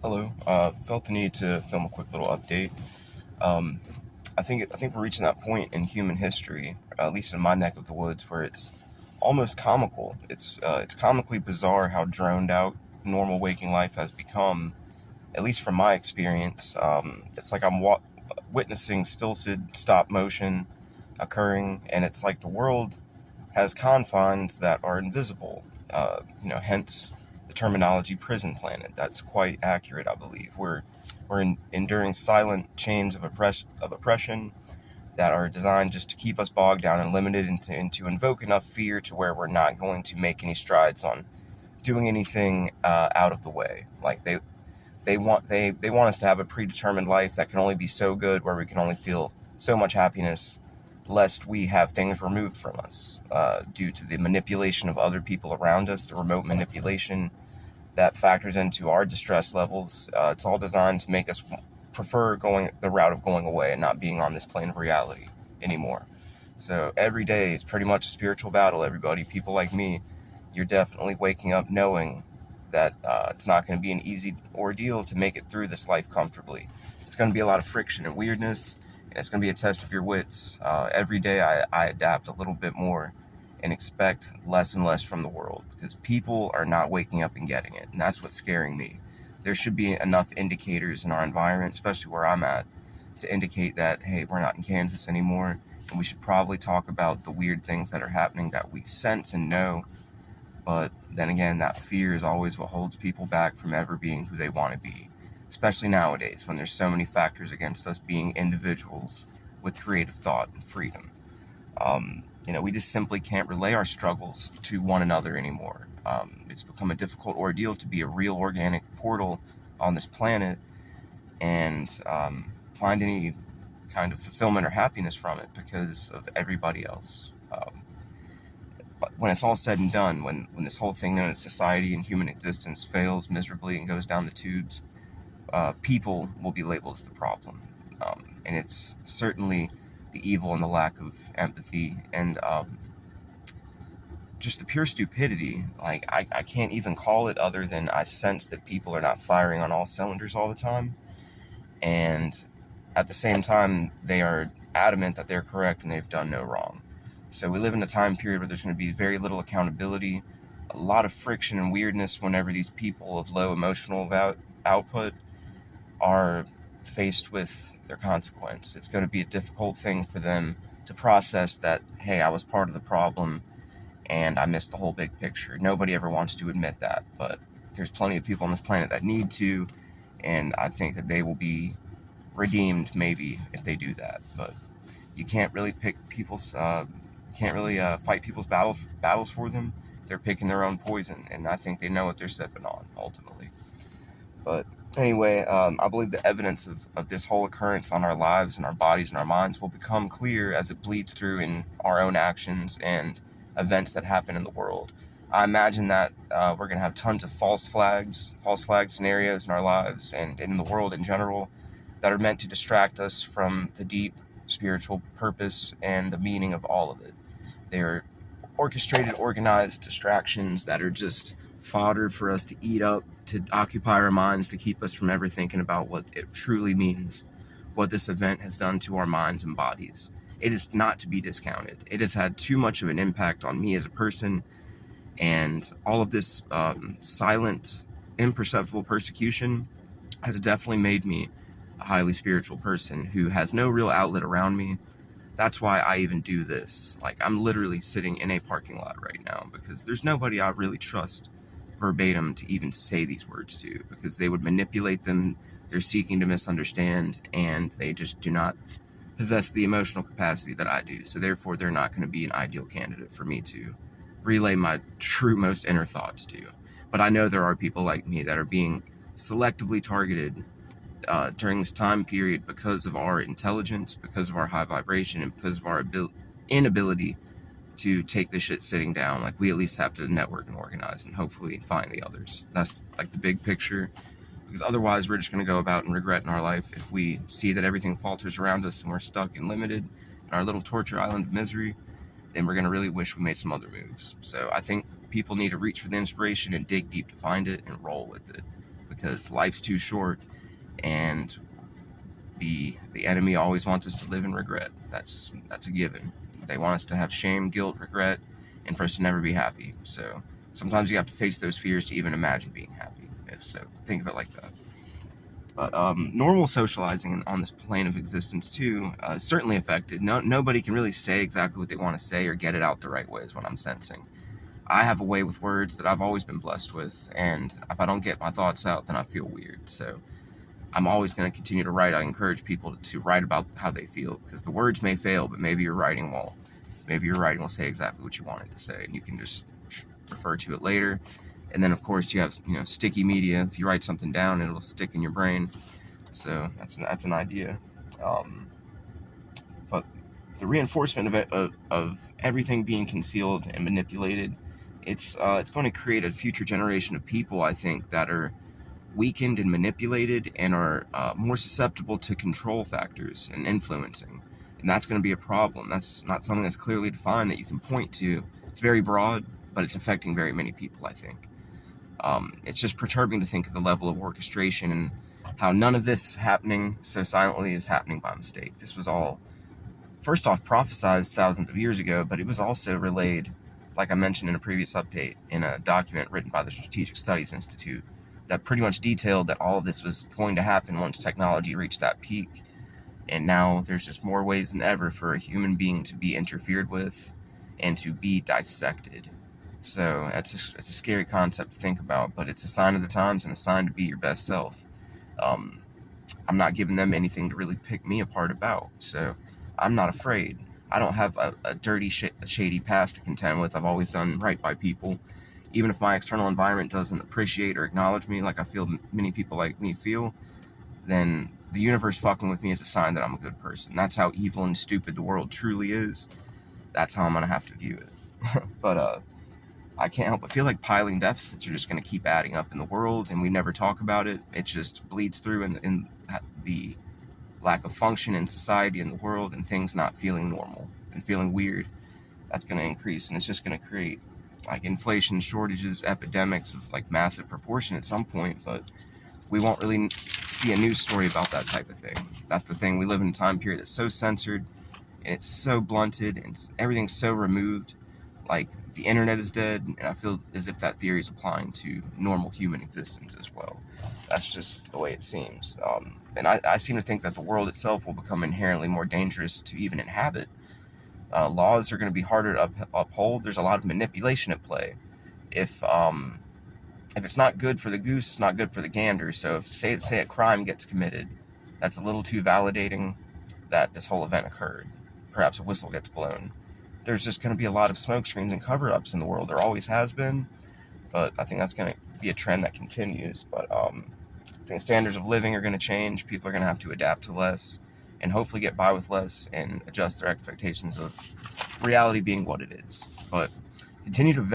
Hello. Felt the need to film a quick little update. Um, I think we're reaching that point in human history, at least in my neck of the woods, where it's almost comical. It's comically bizarre how droned out normal waking life has become. At least from my experience, it's like I'm witnessing stilted stop motion occurring, and it's like the world has confines that are invisible. Hence the terminology "prison planet." That's quite accurate, I believe. We're enduring silent chains of oppression that are designed just to keep us bogged down and limited, and to invoke enough fear to where we're not going to make any strides on doing anything out of the way. Like they want us to have a predetermined life that can only be so good, where we can only feel so much happiness, lest we have things removed from us due to the manipulation of other people around us, the remote manipulation that factors into our distress levels. It's all designed to make us prefer going the route of going away and not being on this plane of reality anymore. So every day is pretty much a spiritual battle, everybody. People like me, you're definitely waking up knowing that it's not going to be an easy ordeal to make it through this life comfortably. It's going to be a lot of friction and weirdness, and it's going to be a test of your wits. Every day I adapt a little bit more and expect less and less from the world, because people are not waking up and getting it, and that's what's scaring me. There should be enough indicators in our environment, especially where I'm at, to indicate that, hey, we're not in Kansas anymore, and we should probably talk about the weird things that are happening that we sense and know. But then again, that fear is always what holds people back from ever being who they want to be, especially nowadays when there's so many factors against us being individuals with creative thought and freedom. We just simply can't relay our struggles to one another anymore. It's become a difficult ordeal to be a real organic portal on this planet and find any kind of fulfillment or happiness from it because of everybody else. But when it's all said and done, when this whole thing known as society and human existence fails miserably and goes down the tubes, people will be labeled as the problem. And it's certainly the evil and the lack of empathy and just the pure stupidity. Like, I can't even call it other than I sense that people are not firing on all cylinders all the time. And at the same time, they are adamant that they're correct and they've done no wrong. So we live in a time period where there's going to be very little accountability, a lot of friction and weirdness whenever these people of low emotional output are faced with their consequence. It's going to be a difficult thing for them to process that, hey, I was part of the problem and I missed the whole big picture. Nobody ever wants to admit that, but there's plenty of people on this planet that need to, and I think that they will be redeemed maybe if they do that. But you can't really pick people's fight people's battles for them. They're picking their own poison, and I think they know what they're sipping on ultimately. But anyway, I believe the evidence of this whole occurrence on our lives and our bodies and our minds will become clear as it bleeds through in our own actions and events that happen in the world. I imagine that we're going to have tons of false flag scenarios in our lives and in the world in general that are meant to distract us from the deep spiritual purpose and the meaning of all of it. They're orchestrated, organized distractions that are just fodder for us to eat up, to occupy our minds, to keep us from ever thinking about what it truly means, what this event has done to our minds and bodies. It is not to be discounted. It has had too much of an impact on me as a person, and all of this silent, imperceptible persecution has definitely made me a highly spiritual person who has no real outlet around me. That's why I even do this. Like, I'm literally sitting in a parking lot right now because there's nobody I really trust verbatim to even say these words to, because they would manipulate them. They're seeking to misunderstand, and they just do not possess the emotional capacity that I do. So therefore, they're not going to be an ideal candidate for me to relay my true, most inner thoughts to. But I know there are people like me that are being selectively targeted during this time period because of our intelligence, because of our high vibration, and because of our inability to take this shit sitting down. Like, we at least have to network and organize and hopefully find the others. That's like the big picture, because otherwise we're just going to go about and regret in our life if we see that everything falters around us and we're stuck and limited in our little torture island of misery. Then we're going to really wish we made some other moves. So I think people need to reach for the inspiration and dig deep to find it and roll with it, because life's too short, and the enemy always wants us to live in regret. That's a given. They want us to have shame, guilt, regret, and for us to never be happy. So sometimes you have to face those fears to even imagine being happy. If so, think of it like that. But normal socializing on this plane of existence too is certainly affected. Nobody can really say exactly what they want to say or get it out the right way, is what I'm sensing. I have a way with words that I've always been blessed with, and if I don't get my thoughts out, then I feel weird. So I'm always going to continue to write. I encourage people to write about how they feel, because the words may fail, but maybe your writing will. Maybe your writing will say exactly what you want it to say, and you can just refer to it later. And then, of course, you have sticky media. If you write something down, it'll stick in your brain. So that's an idea. But the reinforcement of everything being concealed and manipulated, it's going to create a future generation of people, I think, that are weakened and manipulated and are more susceptible to control factors and influencing. And that's going to be a problem. That's not something that's clearly defined that you can point to. It's very broad, but it's affecting very many people, I think. It's just perturbing to think of the level of orchestration and how none of this happening so silently is happening by mistake. This was all, first off, prophesized thousands of years ago, but it was also relayed, like I mentioned in a previous update, in a document written by the Strategic Studies Institute that pretty much detailed that all of this was going to happen once technology reached that peak. And now there's just more ways than ever for a human being to be interfered with and to be dissected. So it's a scary concept to think about, but it's a sign of the times and a sign to be your best self. I'm not giving them anything to really pick me apart about, so I'm not afraid. I don't have a dirty, shady past to contend with. I've always done right by people. Even if my external environment doesn't appreciate or acknowledge me like I feel many people like me feel, then the universe fucking with me is a sign that I'm a good person. That's how evil and stupid the world truly is. That's how I'm going to have to view it. But I can't help but feel like piling deficits are just going to keep adding up in the world, and we never talk about it. It just bleeds through in the lack of function in society and the world, and things not feeling normal and feeling weird. That's going to increase, and it's just going to create like inflation, shortages, epidemics of like massive proportion at some point, but we won't really see a news story about that type of thing. That's the thing. We live in a time period that's so censored, and it's so blunted, and everything's so removed. Like, the internet is dead, and I feel as if that theory is applying to normal human existence as well. That's just the way it seems. And I seem to think that the world itself will become inherently more dangerous to even inhabit. Laws are going to be harder to uphold. There's a lot of manipulation at play. If it's not good for the goose, it's not good for the gander. So if say a crime gets committed, that's a little too validating that this whole event occurred. Perhaps a whistle gets blown. There's just going to be a lot of smokescreens and cover-ups in the world. There always has been, but I think that's going to be a trend that continues. But I think standards of living are going to change. People are going to have to adapt to less and hopefully get by with less and adjust their expectations of reality being what it is. But continue to